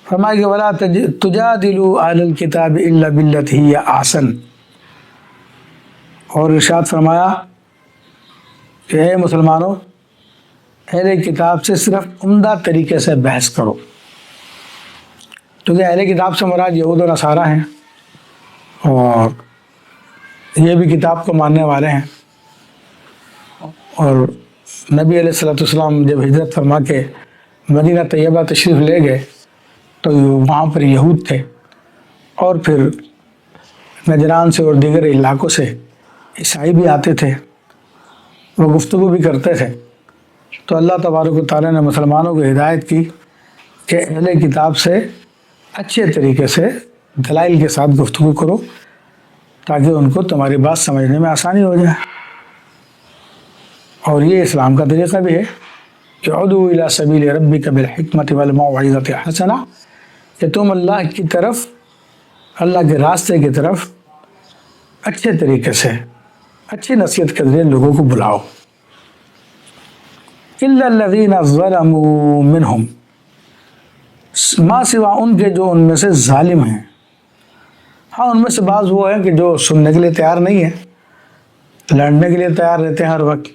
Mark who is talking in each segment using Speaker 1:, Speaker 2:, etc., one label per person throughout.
Speaker 1: فرمایا کہ ولا تجادلوا اہل الکتاب الا باللتی ہی احسن، اور ارشاد فرمایا کہ اے مسلمانوں، اہل کتاب سے صرف عمدہ طریقے سے بحث کرو، کیونکہ اہل کتاب سے مراد یہود و نصارہ ہیں اور یہ بھی کتاب کو ماننے والے ہیں۔ اور نبی علیہ الصلوۃ والسلام جب ہجرت فرما کے مدینہ طیبہ تشریف لے گئے تو وہاں پر یہود تھے، اور پھر نجران سے اور دیگر علاقوں سے عیسائی بھی آتے تھے، وہ گفتگو بھی کرتے تھے۔ تو اللہ تبارک و تعالیٰ نے مسلمانوں کو ہدایت کی کہ اہل کتاب سے اچھے طریقے سے دلائل کے ساتھ گفتگو کرو تاکہ ان کو تمہاری بات سمجھنے میں آسانی ہو جائے۔ اور یہ اسلام کا طریقہ بھی ہے کہ ادعو الی سبیل ربک بالحکمۃ والموعظۃ الحسنہ، کہ تم اللہ کی طرف، اللہ کے راستے کی طرف اچھے طریقے سے، اچھی نصیحت کے ذریعے لوگوں کو بلاؤ۔ الا الذین ظلموا منہم، ما سوا ان کے جو ان میں سے ظالم ہیں۔ ہاں، ان میں سے بعض وہ ہیں کہ جو سننے کے لیے تیار نہیں ہیں، لڑنے کے لیے تیار رہتے ہیں ہر وقت،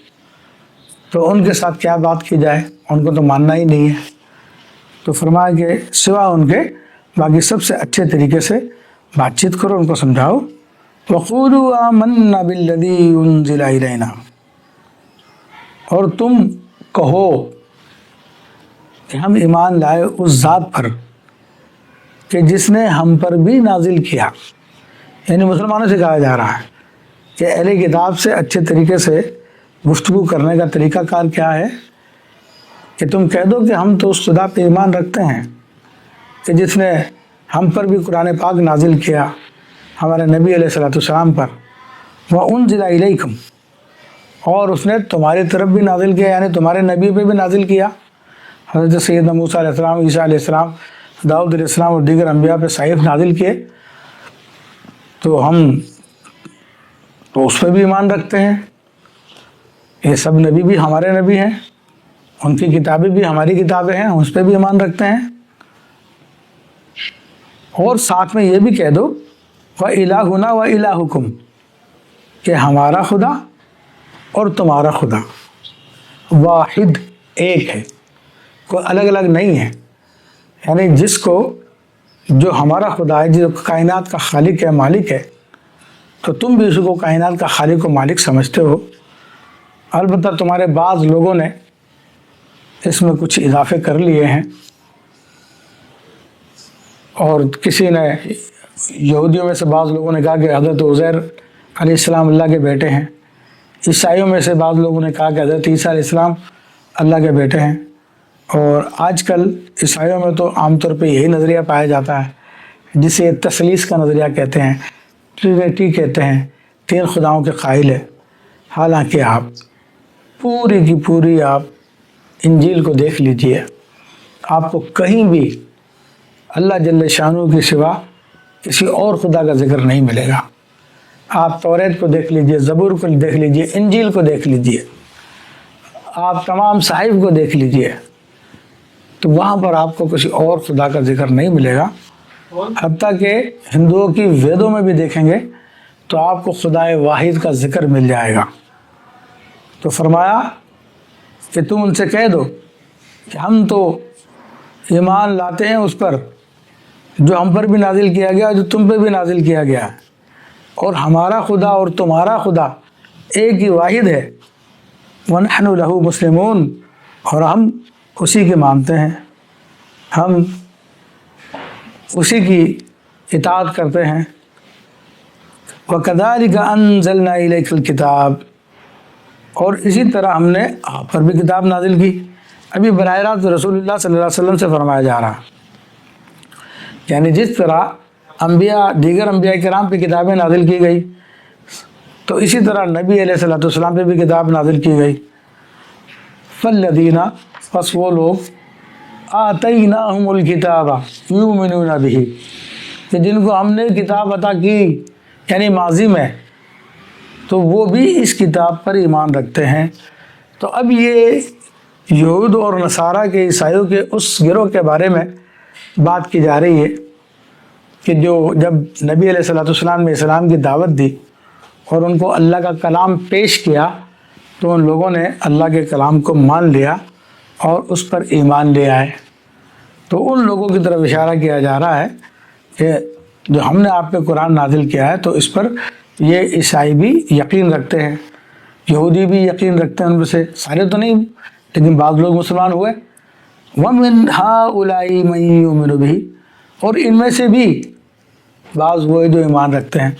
Speaker 1: تو ان کے ساتھ کیا بات کی جائے، ان کو تو ماننا ہی نہیں ہے۔ تو فرمایا کہ سوا ان کے باقی سب سے اچھے طریقے سے بات چیت کرو، ان کو سمجھاؤ۔ وَقُولُوا آمَنَّا بِالَّذِي أُنزِلَ إِلَيْنَا، اور تم کہو کہ ہم ایمان لائے اس ذات پر کہ جس نے ہم پر بھی نازل کیا۔ یعنی مسلمانوں سے کہا جا رہا ہے کہ اہل کتاب سے اچھے طریقے سے گفتگو کرنے کا طریقہ کار کیا ہے کہ تم کہہ دو کہ ہم تو اس خدا پہ ایمان رکھتے ہیں کہ جس نے ہم پر بھی قرآن پاک نازل کیا، ہمارے نبی علیہ الصلوۃ والسلام پر، وَأُنزِلَ إِلَيْكُمْ، اور اس نے تمہاری طرف بھی نازل کیا، یعنی تمہارے نبی پہ بھی نازل کیا۔ حضرت سیدنا موسیٰ علیہ السلام، عیسیٰ علیہ السلام، داؤد علیہ السلام اور دیگر انبیاء پہ صحائف نازل کیے، تو ہم تو اس پہ بھی ایمان رکھتے ہیں۔ یہ سب نبی بھی ہمارے نبی ہیں، ان کی کتابیں بھی ہماری کتابیں ہیں، اس پہ بھی ایمان رکھتے ہیں۔ اور ساتھ میں یہ بھی کہہ دو وَإِلَٰهُنَا وَإِلَٰهُكُمْ، کہ ہمارا خدا اور تمہارا خدا واحد، ایک ہے، کوئی الگ الگ نہیں ہے۔ یعنی جس کو، جو ہمارا خدا ہے، جو کائنات کا خالق ہے، مالک ہے، تو تم بھی اس کو کائنات کا خالق و مالک سمجھتے ہو۔ البتہ تمہارے بعض لوگوں نے اس میں کچھ اضافے کر لیے ہیں، اور کسی نے، یہودیوں میں سے بعض لوگوں نے کہا کہ حضرت عزیر علیہ السلام اللہ کے بیٹے ہیں، عیسائیوں میں سے بعض لوگوں نے کہا کہ حضرت عیسیٰ علیہ السلام اللہ کے بیٹے ہیں۔ اور آج کل عیسائیوں میں تو عام طور پہ یہی نظریہ پایا جاتا ہے جسے تثلیث کا نظریہ کہتے ہیں، ٹرینٹی کہتے ہیں، تین خداؤں کے قائل ہے۔ حالانکہ آپ پوری کی پوری آپ انجیل کو دیکھ لیجئے، آپ کو کہیں بھی اللہ جل شانہ کے سوا کسی اور خدا کا ذکر نہیں ملے گا۔ آپ توریت کو دیکھ لیجئے، زبور کو دیکھ لیجئے، انجیل کو دیکھ لیجئے، آپ تمام صحائف کو دیکھ لیجئے، تو وہاں پر آپ کو کسی اور خدا کا ذکر نہیں ملے گا۔ حتیٰ کہ ہندوؤں کی ویدوں میں بھی دیکھیں گے تو آپ کو خدا واحد کا ذکر مل جائے گا۔ تو فرمایا کہ تم ان سے کہہ دو کہ ہم تو ایمان لاتے ہیں اس پر جو ہم پر بھی نازل کیا گیا، جو تم پہ بھی نازل کیا گیا ہے، اور ہمارا خدا اور تمہارا خدا ایک ہی واحد ہے۔ وَنَحْنُ لَهُ مُسْلِمُونَ، اور ہم اسی کے مانتے ہیں، ہم اسی کی اطاعت کرتے ہیں۔ وَكَذَلِكَ أَنزَلْنَا إِلَيْكَ الْكِتَابَ، اور اسی طرح ہم نے آپ پر بھی کتاب نازل کی۔ ابھی براہ راست رسول اللہ صلی اللہ علیہ وسلم سے فرمایا جا رہا، یعنی جس طرح انبیاء، دیگر انبیاء کرام پہ کتابیں نازل کی گئی، تو اسی طرح نبی علیہ الصلوۃ والسلام پہ بھی کتاب نازل کی گئی۔ فَالَّذِينَ، پس وہ لوگ، آتَيْنَاهُمُ الْكِتَابَ يُؤْمِنُونَ بِهِ، کہ جن کو ہم نے کتاب عطا کی، یعنی ماضی میں، تو وہ بھی اس کتاب پر ایمان رکھتے ہیں۔ تو اب یہ یہود اور نصارہ کے، عیسائیوں کے اس گروہ کے بارے میں بات کی جا رہی ہے کہ جب نبی علیہ الصلوۃ والسلام نے اسلام کی دعوت دی اور ان کو اللہ کا کلام پیش کیا تو ان لوگوں نے اللہ کے کلام کو مان لیا اور اس پر ایمان لے آئے۔ تو ان لوگوں کی طرف اشارہ کیا جا رہا ہے کہ جو ہم نے آپ پہ قرآن نازل کیا ہے تو اس پر یہ عیسائی بھی یقین رکھتے ہیں، یہودی بھی یقین رکھتے ہیں، ان میں سے سارے تو نہیں لیکن بعض لوگ مسلمان ہوئے۔ وَمِنْ هَٰؤُلَاءِ مَن يُؤْمِنُ بِهِ، اور ان میں سے بھی بعض وہ جو ایمان رکھتے ہیں۔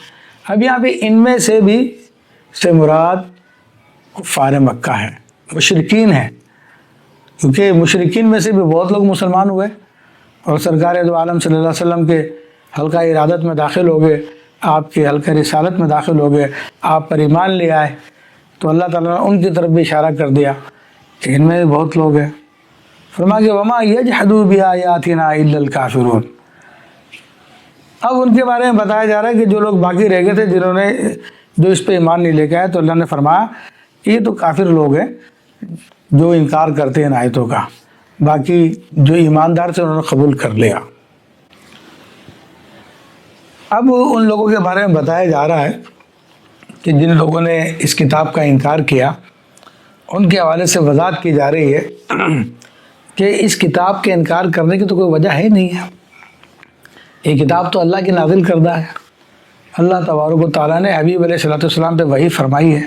Speaker 1: اب یہاں پہ ان میں سے بھی سے مراد کفار مکہ ہے، مشرکین ہیں، کیونکہ مشرکین میں سے بھی بہت لوگ مسلمان ہوئے اور سرکار دو عالم صلی اللہ علیہ وسلم کے حلقہ ارادت میں داخل ہو گئے، آپ کے حلقہ رسالت میں داخل ہو گئے، آپ پر ایمان لے آئے، تو اللہ تعالیٰ نے ان کی طرف بھی اشارہ کر دیا کہ ان میں بھی بہت لوگ ہیں۔ فرمایا کہ وَمَا يَجْحَدُ بِآيَاتِنَا إِلَّا الْكَافِرُونَ۔ اب ان کے بارے میں بتایا جا رہا ہے کہ جو لوگ باقی رہ گئے تھے جنہوں نے جو اس پہ ایمان نہیں لے کے آئے، تو اللہ نے فرمایا کہ یہ تو کافر لوگ ہیں جو انکار کرتے ہیں ان آیتوں کا، باقی جو ایماندار تھے انہوں نے قبول کر لیا۔ اب ان لوگوں کے بارے میں بتایا جا رہا ہے کہ جن لوگوں نے اس کتاب کا انکار کیا ان کے حوالے سے وضاحت کی جا رہی ہے کہ اس کتاب کے انکار کرنے کی تو کوئی وجہ ہے نہیں ہے۔ یہ کتاب تو اللہ کی نازل کردہ ہے، اللہ تبارک و تعالیٰ نے حبیب علیہ الصلوۃ والسلام پہ وحی فرمائی ہے،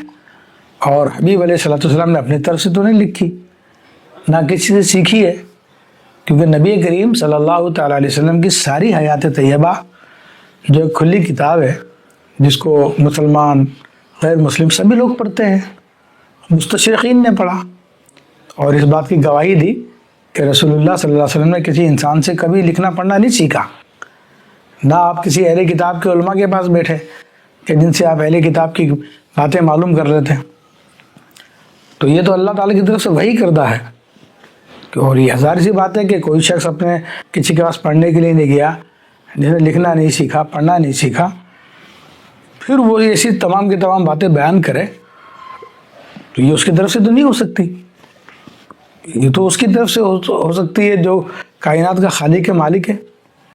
Speaker 1: اور حبیب علیہ الصلوۃ والسلام نے اپنی طرف سے تو نہیں لکھی، نہ کسی سے سیکھی ہے، کیونکہ نبی کریم صلی اللہ تعالیٰ علیہ وسلم کی ساری حیات طیبہ جو ایک کھلی کتاب ہے جس کو مسلمان غیر مسلم سبھی لوگ پڑھتے ہیں، مستشرقین نے پڑھا اور اس بات کی گواہی دی کہ رسول اللہ صلی اللہ علیہ وسلم نے کسی انسان سے کبھی لکھنا پڑھنا نہیں سیکھا، نہ آپ کسی اہل کتاب کے علماء کے پاس بیٹھے کہ جن سے آپ اہل کتاب کی باتیں معلوم کر لیتے ہیں۔ تو یہ تو اللہ تعالیٰ کی طرف سے وحی کردہ ہے، اور یہ ہزار سی بات ہے کہ کوئی شخص اپنے کسی کے پاس پڑھنے کے لیے نہیں گیا، جس نے لکھنا نہیں سیکھا، پڑھنا نہیں سیکھا، پھر وہ ایسی تمام کی تمام باتیں بیان کرے، تو یہ اس کی طرف سے تو نہیں ہو سکتی، یہ تو اس کی طرف سے ہو سکتی ہے جو کائنات کا خالق ہے، مالک ہے۔